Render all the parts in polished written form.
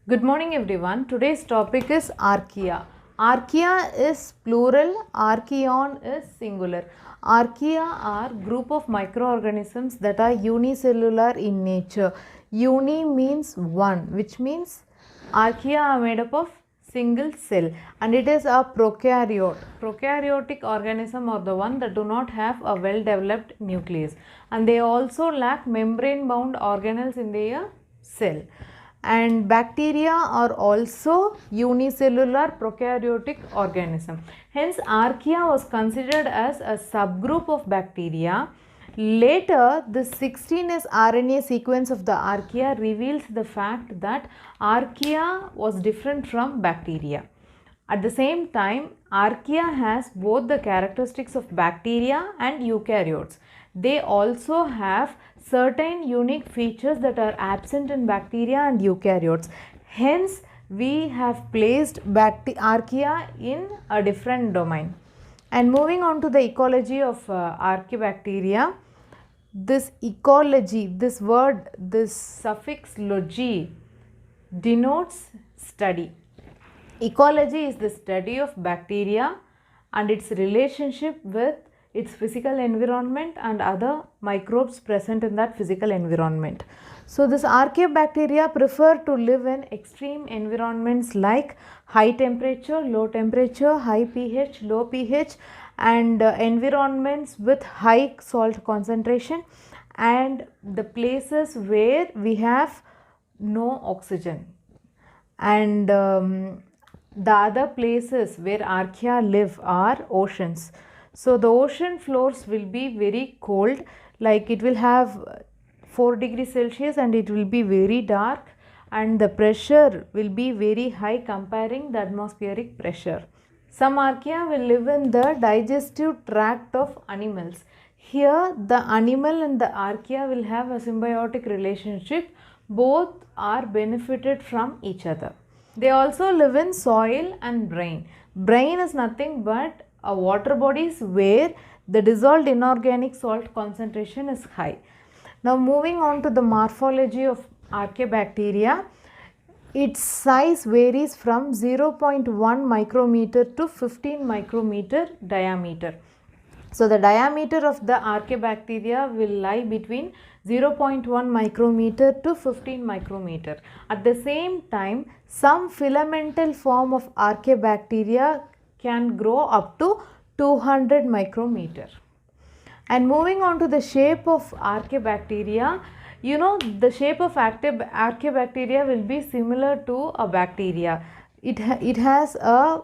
Good morning everyone. Today's topic is archaea. Archaea is plural, archaeon is singular. Archaea are group of microorganisms that are unicellular in nature. Uni means one, which means archaea are made up of single cell, and it is a prokaryote. Prokaryotic organism are the one that do not have a well developed nucleus, and they also lack membrane bound organelles in their cell. And bacteria are also unicellular prokaryotic organism. Hence archaea was considered as a subgroup of bacteria. Later the 16S RNA sequence of the archaea reveals the fact that archaea was different from bacteria. At the same time, archaea has both the characteristics of bacteria and eukaryotes. They also have certain unique features that are absent in bacteria and eukaryotes. Hence, we have placed archaea in a different domain. And moving on to the ecology of archaebacteria, this ecology, this word, this suffix logy denotes study. Ecology is the study of bacteria and its relationship with its physical environment and other microbes present in that physical environment. So this archaebacteria prefer to live in extreme environments like high temperature, low temperature, high pH, low pH, and environments with high salt concentration, and the places where we have no oxygen. And the other places where archaea live are oceans. So the ocean floors will be very cold, like it will have 4 degrees Celsius and it will be very dark, and the pressure will be very high comparing the atmospheric pressure. Some archaea will live in the digestive tract of animals. Here the animal and the archaea will have a symbiotic relationship. Both are benefited from each other. They also live in soil and brine. Brine is nothing but a water bodies where the dissolved inorganic salt concentration is high. Now moving on to the morphology of archaebacteria, its size varies from 0.1 micrometer to 15 micrometer diameter. So the diameter of the archaebacteria will lie between 0.1 micrometer to 15 micrometer. At the same time, some filamental form of archaebacteria can grow up to 200 micrometer. And moving on to the shape of archaebacteria, you know, the shape of archaebacteria will be similar to a bacteria. It has a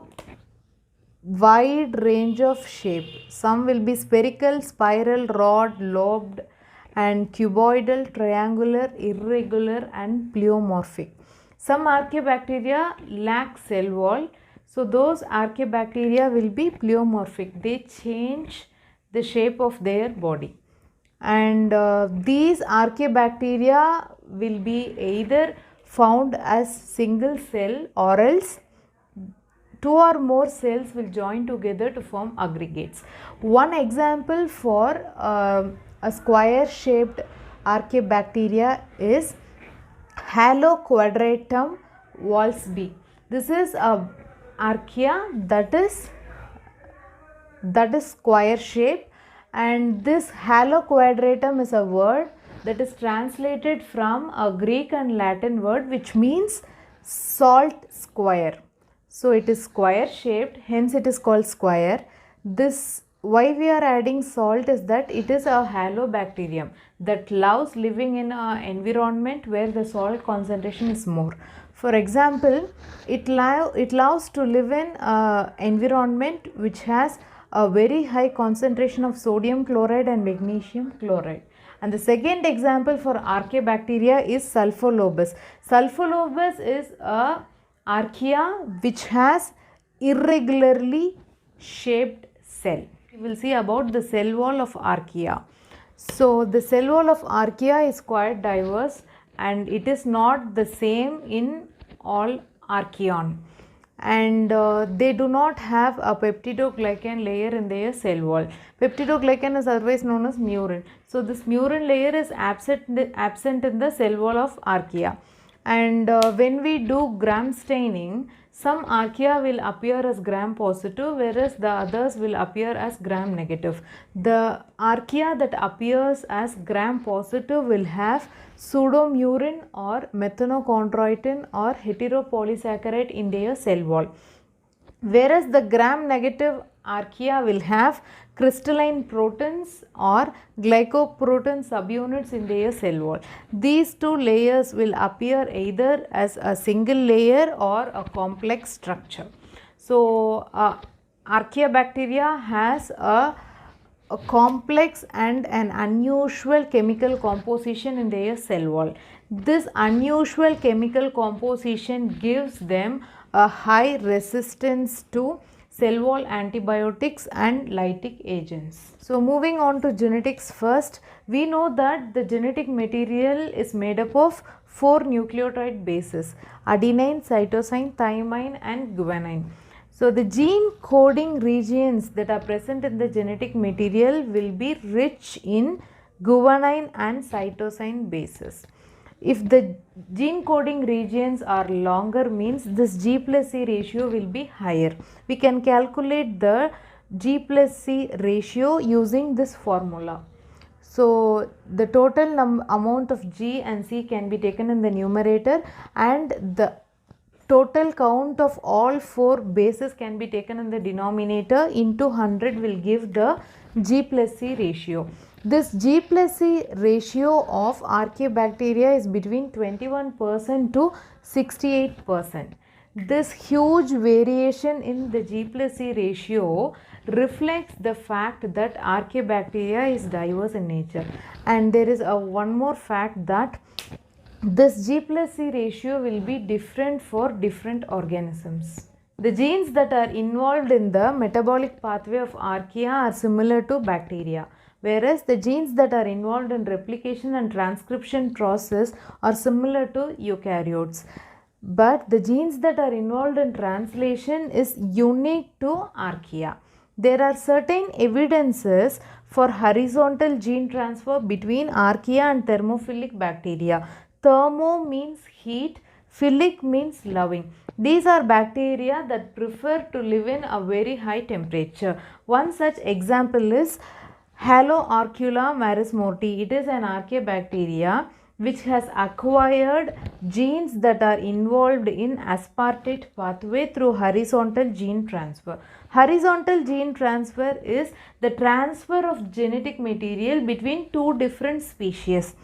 wide range of shape. Some will be spherical, spiral, rod, lobed, and cuboidal, triangular, irregular, and pleomorphic. Some archaebacteria lack cell wall, so those archaebacteria will be pleomorphic. They change the shape of their body, and these archaebacteria will be either found as single cell or else 2 or more cells will join together to form aggregates. One example for a square shaped archaebacteria is Haloquadratum Walsby. This is a archaea that is square shape, and this Haloquadratum is a word that is translated from a Greek and Latin word which means salt square. So it is square shaped, hence it is called square. This, why we are adding salt is that it is a halobacterium that loves living in an environment where the salt concentration is more. For example, it loves to live in an environment which has a very high concentration of sodium chloride and magnesium chloride. And the second example for archaebacteria is Sulfolobus. Sulfolobus is a archaea which has irregularly shaped cell. We will see about the cell wall of archaea. So the cell wall of archaea is quite diverse, and it is not the same in all archaeon, and they do not have a peptidoglycan layer in their cell wall. Peptidoglycan is otherwise known as murin. So this murin layer is absent in the cell wall of archaea. And when we do gram staining, some archaea will appear as gram positive, whereas the others will appear as gram negative. The archaea that appears as gram positive will have pseudomurin or methanochondroitin or heteropolysaccharide in their cell wall, whereas the gram negative archaea will have crystalline proteins or glycoprotein subunits in their cell wall. These two layers will appear either as a single layer or a complex structure. So, Archaeobacteria has a complex and an unusual chemical composition in their cell wall. This unusual chemical composition gives them a high resistance to cell wall antibiotics and lytic agents. So moving on to genetics first, we know that the genetic material is made up of 4 nucleotide bases: adenine, cytosine, thymine and guanine. So the gene coding regions that are present in the genetic material will be rich in guanine and cytosine bases. If the gene coding regions are longer, means this G plus C ratio will be higher. We can calculate the G plus C ratio using this formula. So the total amount of G and C can be taken in the numerator, and the total count of all 4 bases can be taken in the denominator. Into 100 will give the G plus C ratio. This G plus C ratio of Archaeobacteria is between 21% to 68%. This huge variation in the G plus C ratio reflects the fact that Archaeobacteria is diverse in nature. And there is one more fact, that this G plus C ratio will be different for different organisms. The genes that are involved in the metabolic pathway of archaea are similar to bacteria, whereas the genes that are involved in replication and transcription process are similar to eukaryotes. But the genes that are involved in translation is unique to archaea. There are certain evidences for horizontal gene transfer between archaea and thermophilic bacteria. Thermo means heat, philic means loving. These are bacteria that prefer to live in a very high temperature. One such example is Haloarcula marismorti. It is an archaeobacteria which has acquired genes that are involved in aspartate pathway through horizontal gene transfer. Horizontal gene transfer is the transfer of genetic material between 2 different species.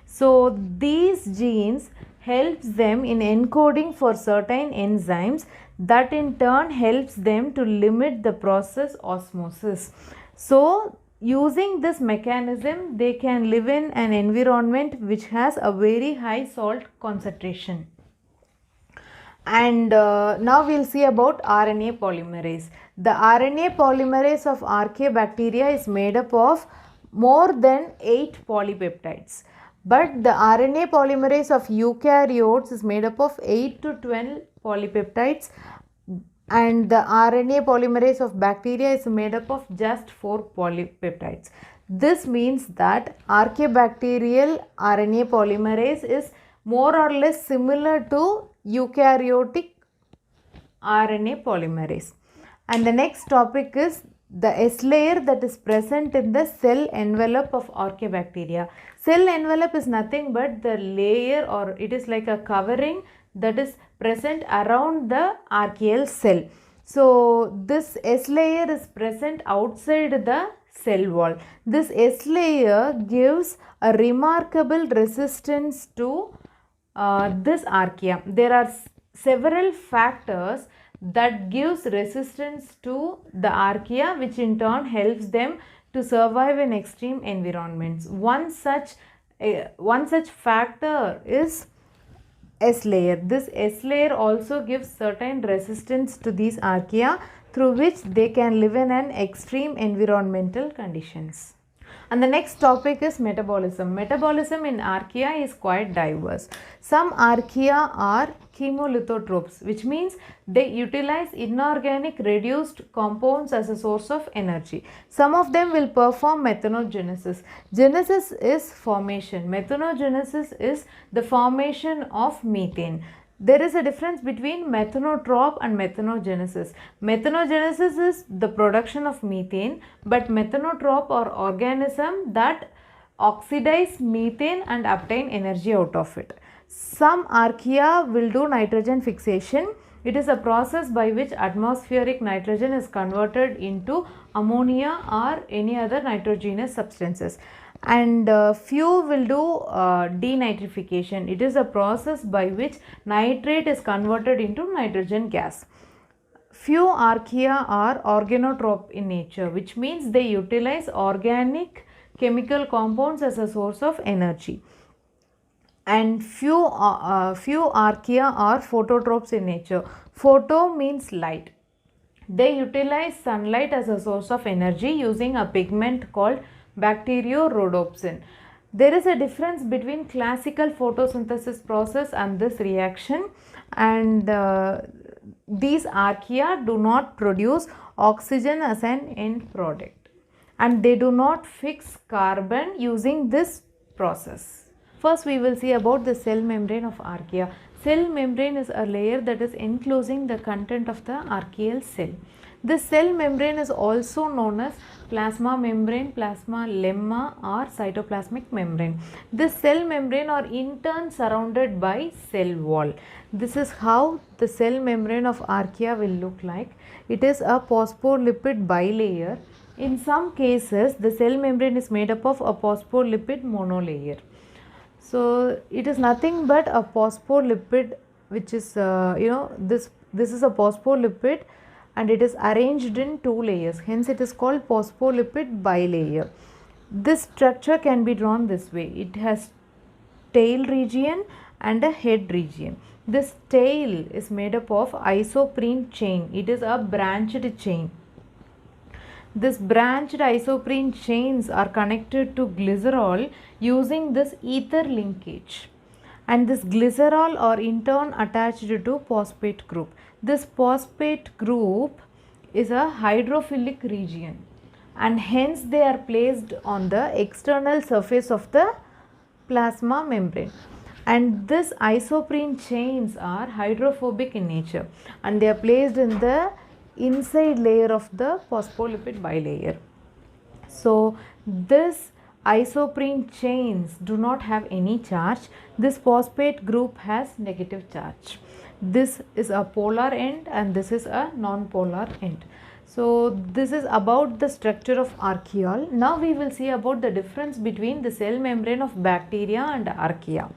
So these genes helps them in encoding for certain enzymes that in turn helps them to limit the process osmosis. So using this mechanism, they can live in an environment which has a very high salt concentration. And now we will see about RNA polymerase. The RNA polymerase of Archaeobacteria is made up of more than 8 polypeptides. But the RNA polymerase of eukaryotes is made up of 8 to 12 polypeptides, and the RNA polymerase of bacteria is made up of just 4 polypeptides. This means that archaeobacterial RNA polymerase is more or less similar to eukaryotic RNA polymerase. And the next topic is the S layer that is present in the cell envelope of Archaeobacteria. Cell envelope is nothing but the layer, or it is like a covering that is present around the archaeal cell. So this S layer is present outside the cell wall. This S layer gives a remarkable resistance to this archaea. There are several factors that gives resistance to the archaea, which in turn helps them to survive in extreme environments. One such factor is S layer. This S layer also gives certain resistance to these archaea, through which they can live in an extreme environmental conditions. And the next topic is metabolism. Metabolism in archaea is quite diverse. Some archaea are chemolithotropes, which means they utilize inorganic reduced compounds as a source of energy. Some of them will perform methanogenesis. Genesis is formation. Methanogenesis is the formation of methane. There is a difference between methanotrop and methanogenesis. Methanogenesis is the production of methane, but methanotrop are organism that oxidize methane and obtain energy out of it. Some archaea will do nitrogen fixation. It is a process by which atmospheric nitrogen is converted into ammonia or any other nitrogenous substances. And few will do denitrification. It is a process by which nitrate is converted into nitrogen gas. Few archaea are organotrope in nature, which means they utilize organic chemical compounds as a source of energy. And few archaea are phototropes in nature. Photo means light. They utilize sunlight as a source of energy using a pigment called bacteriorhodopsin. There is a difference between classical photosynthesis process and this reaction, and these archaea do not produce oxygen as an end product, and they do not fix carbon using this process. First we will see about the cell membrane of archaea. Cell membrane is a layer that is enclosing the content of the archaeal cell. This cell membrane is also known as plasma membrane, plasma lemma or cytoplasmic membrane. This cell membrane are in turn surrounded by cell wall. This is how the cell membrane of archaea will look like. It is a phospholipid bilayer. In some cases, the cell membrane is made up of a phospholipid monolayer. So it is nothing but a phospholipid, which is this is a phospholipid, and it is arranged in two layers. Hence it is called phospholipid bilayer. This structure can be drawn this way. It has tail region and a head region. This tail is made up of isoprene chain. It is a branched chain. This branched isoprene chains are connected to glycerol using this ether linkage, and this glycerol are in turn attached to phosphate group. This phosphate group is a hydrophilic region, and hence they are placed on the external surface of the plasma membrane. And this isoprene chains are hydrophobic in nature, and they are placed in the inside layer of the phospholipid bilayer. So this isoprene chains do not have any charge. This phosphate group has negative charge. This is a polar end and this is a non-polar end. So this is about the structure of archaeal. Now we will see about the difference between the cell membrane of bacteria and archaea.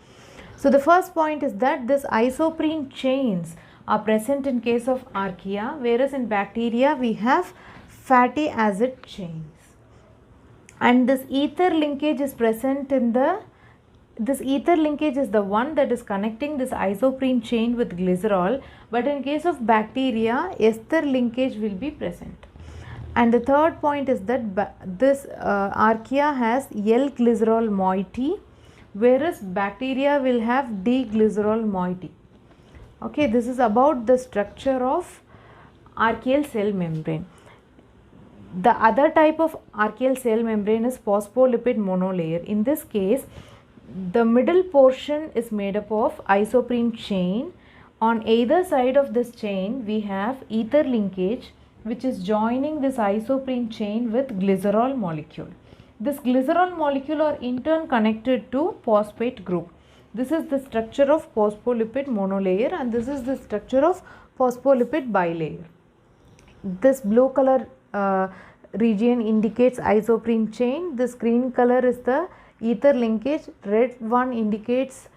So the first point is that this isoprene chains are present in case of archaea, whereas in bacteria we have fatty acid chains. And this ether linkage is present in this ether linkage is the one that is connecting this isoprene chain with glycerol, but in case of bacteria, ester linkage will be present. And the third point is that this archaea has L-glycerol moiety, whereas bacteria will have D-glycerol moiety. Okay, this is about the structure of archaeal cell membrane. The other type of archaeal cell membrane is phospholipid monolayer. In this case, the middle portion is made up of isoprene chain. On either side of this chain, we have ether linkage, which is joining this isoprene chain with glycerol molecule. This glycerol molecule are in turn connected to phosphate group. This is the structure of phospholipid monolayer, and this is the structure of phospholipid bilayer. This blue color region indicates isoprene chain. This green color is the ether linkage. Red one indicates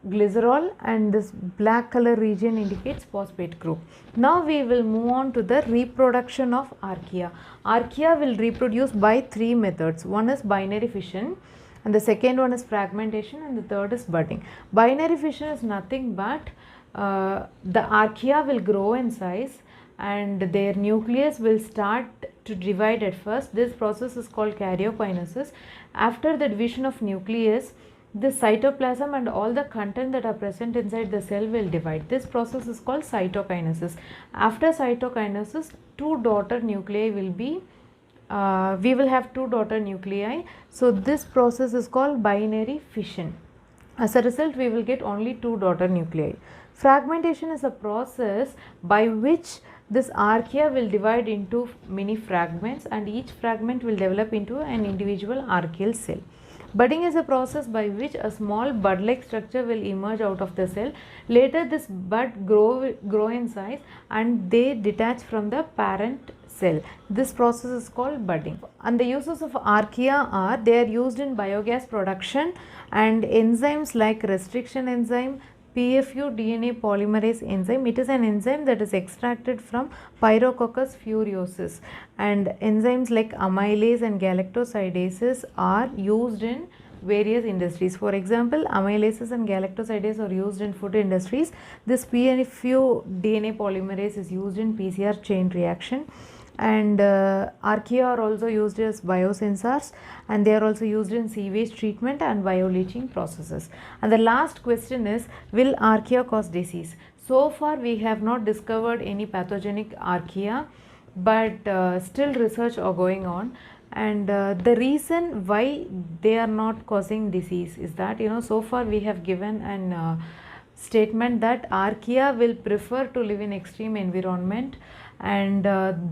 glycerol, and this black color region indicates phosphate group. Now we will move on to the reproduction of archaea. Archaea will reproduce by three methods. One is binary fission, and the second one is fragmentation, and the third is budding. Binary fission is nothing but the archaea will grow in size and their nucleus will start to divide at first. This process is called karyokinesis. After the division of nucleus, the cytoplasm and all the content that are present inside the cell will divide. This process is called cytokinesis. After cytokinesis, two daughter nuclei will be we will have two daughter nuclei. So this process is called binary fission. As a result, we will get only two daughter nuclei. Fragmentation is a process by which this archaea will divide into many fragments, and each fragment will develop into an individual archaeal cell. Budding is a process by which a small bud-like structure will emerge out of the cell. Later, this bud grow in size and they detach from the parent cell. This process is called budding. And the uses of archaea are, they are used in biogas production and enzymes like restriction enzyme, PFU DNA polymerase enzyme. It is an enzyme that is extracted from Pyrococcus furiosus, and enzymes like amylase and galactosidases are used in various industries. For example, amylases and galactosidases are used in food industries. This PFU DNA polymerase is used in PCR chain reaction, and archaea are also used as biosensors, and they are also used in sewage treatment and bioleaching processes. And the last question is, will archaea cause disease? So far we have not discovered any pathogenic archaea, but still research are going on. And the reason why they are not causing disease is that, so far we have given an statement that archaea will prefer to live in extreme environment, and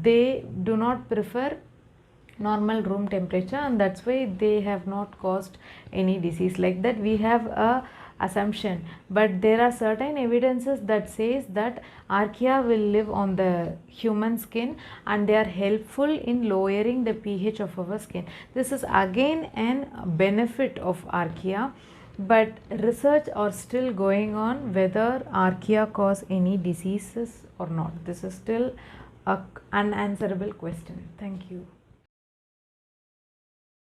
they do not prefer normal room temperature, and that's why they have not caused any disease. Like that we have a assumption, but there are certain evidences that says that archaea will live on the human skin and they are helpful in lowering the pH of our skin. This is again an benefit of archaea, but research are still going on whether archaea cause any diseases or not. This is still an unanswerable question. Thank you.